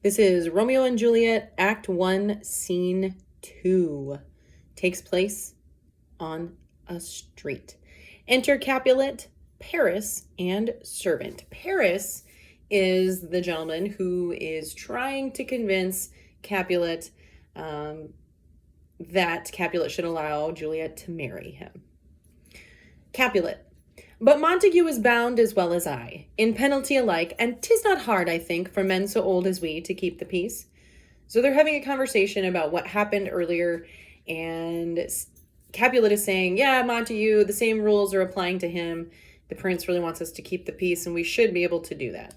This is Romeo and Juliet, Act 1, Scene 2. Takes place on a street. Enter Capulet, Paris, and servant. Paris is the gentleman who is trying to convince Capulet that Capulet should allow Juliet to marry him. Capulet. But Montague is bound as well as I, in penalty alike, and 'tis not hard, I think, for men so old as we to keep the peace. So they're having a conversation about what happened earlier, and Capulet is saying, yeah, Montague, the same rules are applying to him. The prince really wants us to keep the peace, and we should be able to do that.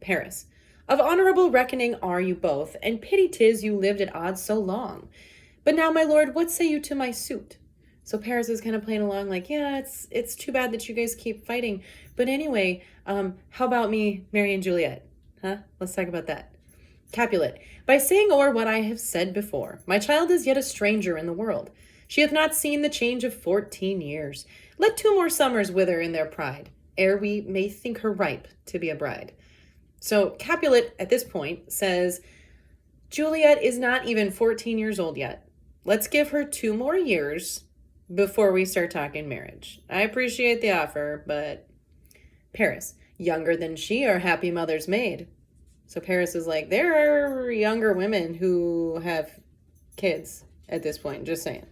Paris. Of honorable reckoning are you both, and pity 'tis you lived at odds so long. But now, my lord, what say you to my suit? So Paris is kind of playing along like, yeah, it's too bad that you guys keep fighting. But anyway, how about me marrying Juliet? Huh? Let's talk about that. Capulet. By saying o'er what I have said before, my child is yet a stranger in the world. She hath not seen the change of 14 years. Let 2 more summers wither in their pride, ere we may think her ripe to be a bride. So Capulet at this point says, Juliet is not even 14 years old yet. Let's give her 2 more years before we start talking marriage. I appreciate the offer, but Paris, younger than she are happy mother's maid. So Paris is like, there are younger women who have kids at this point, just saying.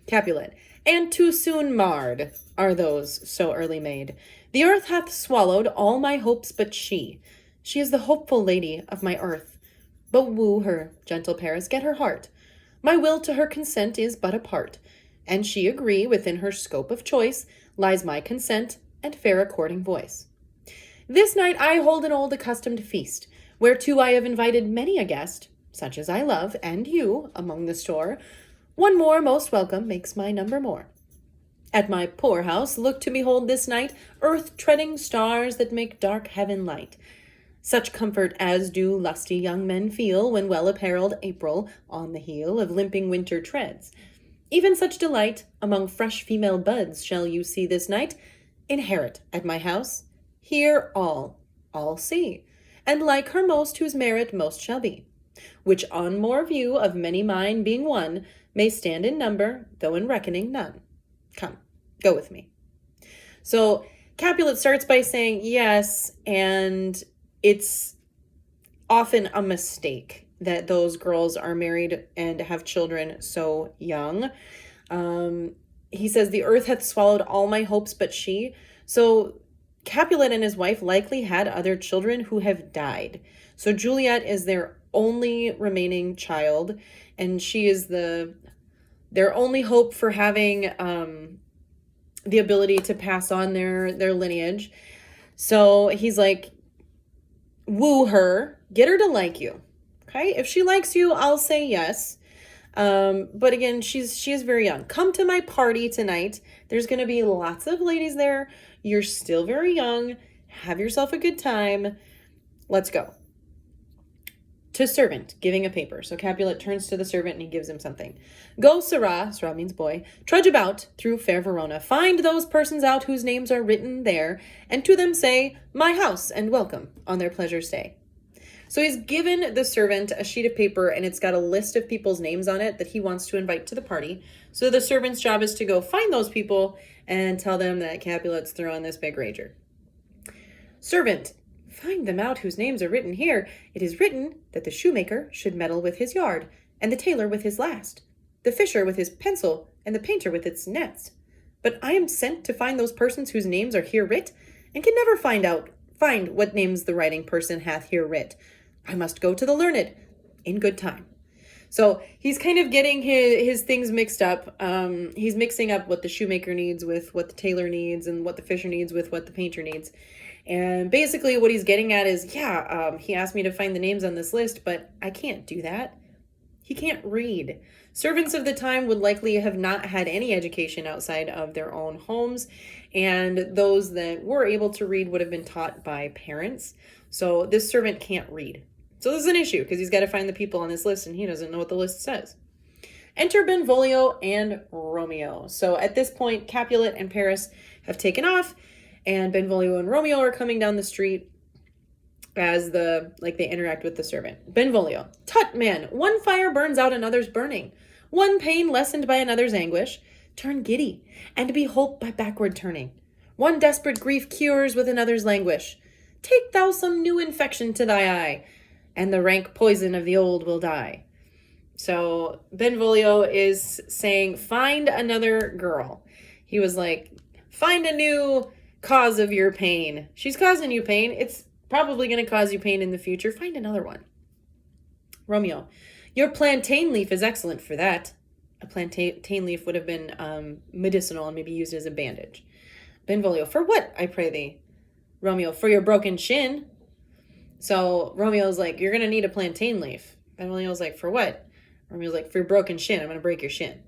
Capulet, and too soon marred are those so early made. The earth hath swallowed all my hopes but she. She is the hopeful lady of my earth. But woo her, gentle Paris, get her heart. My will to her consent is but a part. And she agree within her scope of choice lies my consent and fair according voice. This night I hold an old accustomed feast, whereto I have invited many a guest, such as I love, and you, among the store. One more most welcome makes my number more. At my poor house look to behold this night earth-treading stars that make dark heaven light. Such comfort as do lusty young men feel when well-apparelled April on the heel of limping winter treads. Even such delight among fresh female buds shall you see this night. Inherit at my house. Here all see, and like her most whose merit most shall be, which on more view of many mine being one, may stand in number, though in reckoning none. Come, go with me. So Capulet starts by saying yes, and it's often a mistake that those girls are married and have children so young. He says, the earth hath swallowed all my hopes but she. So Capulet and his wife likely had other children who have died. So Juliet is their only remaining child, and she is their only hope for having the ability to pass on their lineage. So he's like, woo her, get her to like you. Okay, if she likes you, I'll say yes. But again, she is very young. Come to my party tonight. There's going to be lots of ladies there. You're still very young. Have yourself a good time. Let's go. To servant, giving a paper. So Capulet turns to the servant and he gives him something. Go, Sirrah, Sirrah means boy, trudge about through fair Verona. Find those persons out whose names are written there, and to them say, my house and welcome on their pleasure stay. So he's given the servant a sheet of paper, and it's got a list of people's names on it that he wants to invite to the party. So the servant's job is to go find those people and tell them that Capulet's throwing this big rager. Servant, find them out whose names are written here. It is written that the shoemaker should meddle with his yard, and the tailor with his last, the fisher with his pencil, and the painter with its nets. But I am sent to find those persons whose names are here writ, and can never find what names the writing person hath here writ. I must go to the learned in good time. So he's kind of getting his things mixed up. He's mixing up what the shoemaker needs with what the tailor needs, and what the fisher needs with what the painter needs. And basically what he's getting at is, he asked me to find the names on this list, but I can't do that. He can't read. Servants of the time would likely have not had any education outside of their own homes, and those that were able to read would have been taught by parents. So this servant can't read. So this is an issue, because he's got to find the people on this list, and he doesn't know what the list says. Enter Benvolio and Romeo. So at this point, Capulet and Paris have taken off, and Benvolio and Romeo are coming down the street. as they interact with the servant. Benvolio, tut, man, one fire burns out another's burning, one pain lessened by another's anguish. Turn giddy, and be holp by backward turning. One desperate grief cures with another's languish. Take thou some new infection to thy eye, and the rank poison of the old will die. So Benvolio is saying, find another girl. He was like, find a new cause of your pain. She's causing you pain. It's probably going to cause you pain in the future. Find another one. Romeo, your plantain leaf is excellent for that. A plantain leaf would have been medicinal and maybe used as a bandage. Benvolio, for what, I pray thee? Romeo, for your broken shin. So Romeo's like, you're going to need a plantain leaf. Benvolio's like, for what? Romeo's like, for your broken shin. I'm going to break your shin.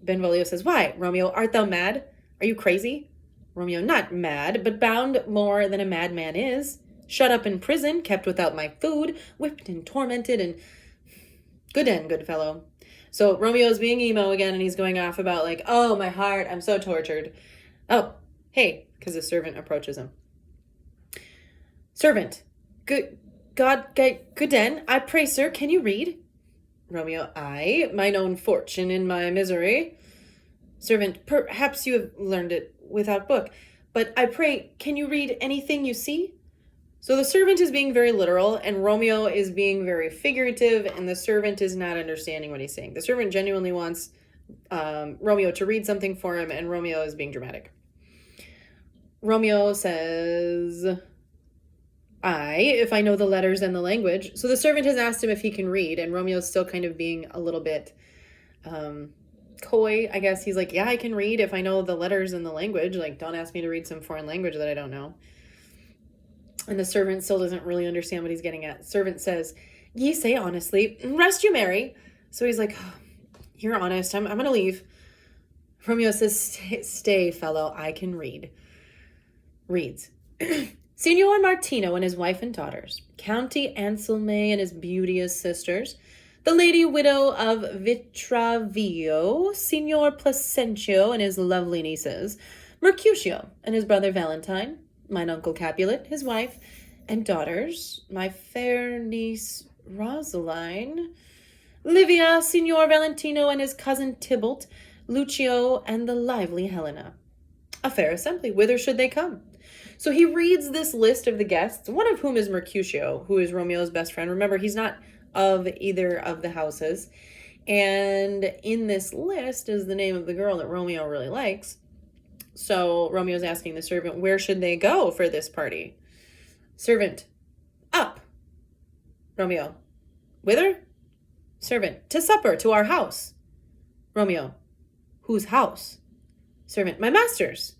Benvolio says, why? Romeo, art thou mad? Are you crazy? Romeo, not mad, but bound more than a madman is. Shut up in prison, kept without my food, whipped and tormented, and good end, good fellow. So Romeo's being emo again, and he's going off about like, oh, my heart, I'm so tortured. Oh, hey, because the servant approaches him. Servant, good den, I pray, sir, can you read? Romeo, I, mine own fortune in my misery. Servant, perhaps you have learned it without book, but I pray, can you read anything you see? So the servant is being very literal, and Romeo is being very figurative, and the servant is not understanding what he's saying. The servant genuinely wants Romeo to read something for him, and Romeo is being dramatic. Romeo says, if I know the letters and the language. So the servant has asked him if he can read, and Romeo's still kind of being a little bit coy, I guess. He's like, yeah, I can read if I know the letters and the language. Like, don't ask me to read some foreign language that I don't know. And the servant still doesn't really understand what he's getting at. Servant says, ye say honestly, rest you merry. So he's like, oh, you're honest, I'm going to leave. Romeo says, stay, fellow, I can read. Reads. Signor Martino and his wife and daughters, County Anselme and his beauteous sisters, the lady widow of Vitravio, Signor Placentio and his lovely nieces, Mercutio and his brother Valentine, mine uncle Capulet, his wife, and daughters, my fair niece Rosaline, Livia, Signor Valentino and his cousin Tybalt, Lucio, and the lively Helena. A fair assembly, whither should they come? So he reads this list of the guests, one of whom is Mercutio, who is Romeo's best friend. Remember, he's not of either of the houses. And in this list is the name of the girl that Romeo really likes. So Romeo's asking the servant, where should they go for this party? Servant, up. Romeo, whither? Servant, to supper, to our house. Romeo, whose house? Servant, my master's.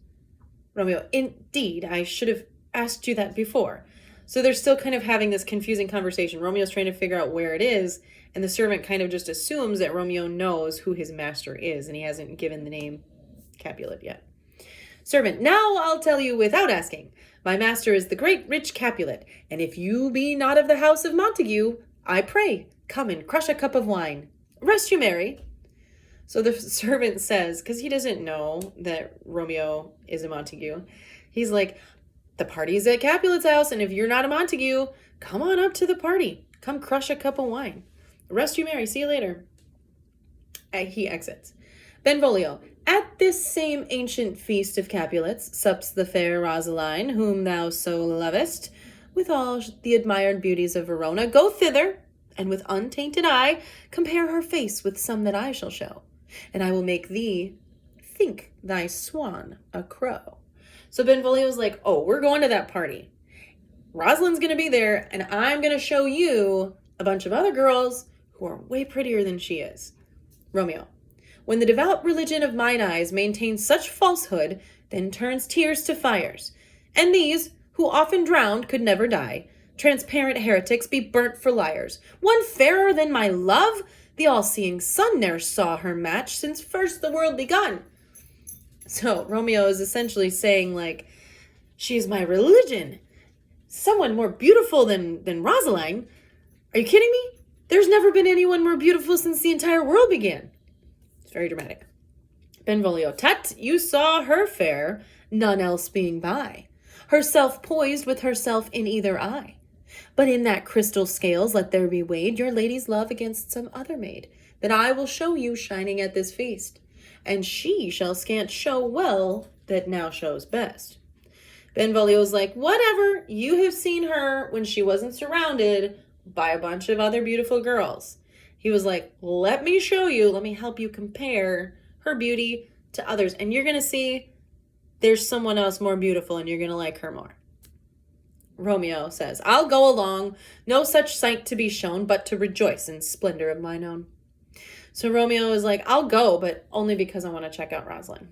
Romeo, indeed, I should have asked you that before. So they're still kind of having this confusing conversation. Romeo's trying to figure out where it is, and the servant kind of just assumes that Romeo knows who his master is, and he hasn't given the name Capulet yet. Servant, now I'll tell you without asking. My master is the great rich Capulet, and if you be not of the house of Montague, I pray, come and crush a cup of wine. Rest you merry. So the servant says, because he doesn't know that Romeo is a Montague, he's like, the party's at Capulet's house, and if you're not a Montague, come on up to the party. Come crush a cup of wine. Rest you merry. See you later. He exits. Benvolio, at this same ancient feast of Capulets sups the fair Rosaline, whom thou so lovest, with all the admired beauties of Verona. Go thither, and with untainted eye compare her face with some that I shall show, and I will make thee think thy swan a crow. So Benvolio's like, oh, we're going to that party. Rosalind's going to be there, and I'm going to show you a bunch of other girls who are way prettier than she is. Romeo, when the devout religion of mine eyes maintains such falsehood, then turns tears to fires, and these, who often drowned, could never die, transparent heretics be burnt for liars. One fairer than my love, the all-seeing sun ne'er saw her match since first the world begun. So Romeo is essentially saying, like, she's my religion. Someone more beautiful than Rosaline? Are you kidding me? There's never been anyone more beautiful since the entire world began. It's very dramatic. Benvolio, tut, you saw her fair, none else being by. herself poised with herself in either eye. But in that crystal scales let there be weighed your lady's love against some other maid, that I will show you shining at this feast, and she shall scant show well that now shows best. Benvolio's like, whatever, you have seen her when she wasn't surrounded by a bunch of other beautiful girls. He was like, let me show you, let me help you compare her beauty to others, and you're going to see there's someone else more beautiful and you're going to like her more. Romeo says, I'll go along, no such sight to be shown, but to rejoice in splendor of mine own. So Romeo is like, I'll go, but only because I want to check out Rosalind.